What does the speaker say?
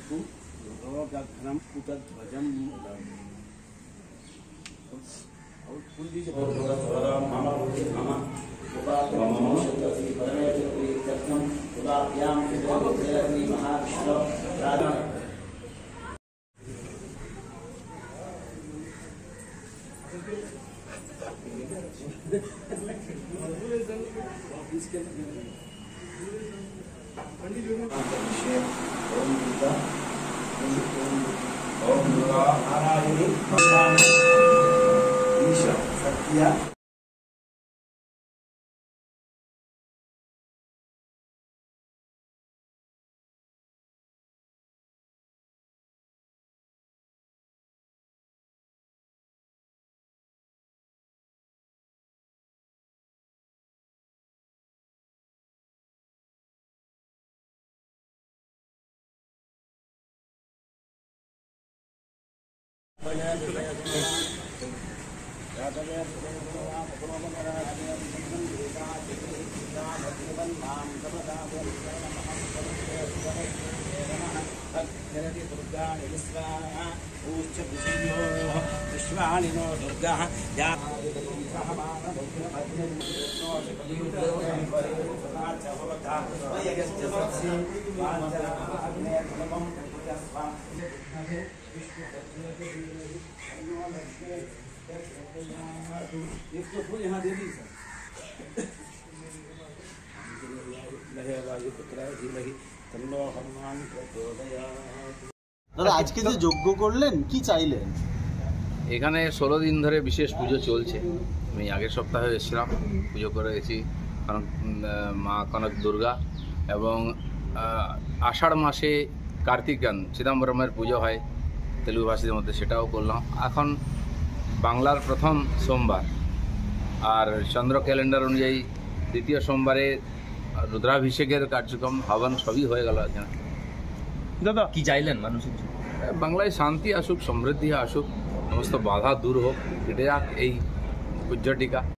रोगघ्नं कुतध्वजं सत्या विश्वानिनो दुर्गा इसको फूल यहाँ दे दी सर দাদা আজকে যে যজ্ঞ করলেন কি চাইলেন? এখানে 16 দিন ধরে বিশেষ পুজো চলছে। আমি আগের সপ্তাহে এসেছিলাম, পুজো করে গেছি। কারণ মা কনক দুর্গা এবং আষাঢ় মাসে কার্তিক গান চিদম্বরমের পুজো হয় তেলুগু ভাষীদের মধ্যে, সেটাও করলাম। এখন বাংলার প্রথম সোমবার আর চন্দ্র ক্যালেন্ডার অনুযায়ী দ্বিতীয় সোমবারে রুদ্রাভিষেকের কার্যক্রম হবন সবই হয়ে গেল এখানে। দাদা কি চাইলেন মানুষের? বাংলায় শান্তি আসুক, সমৃদ্ধি আসুক, সমস্ত বাধা দূর হোক, এটা এই পূজ্য টিকা।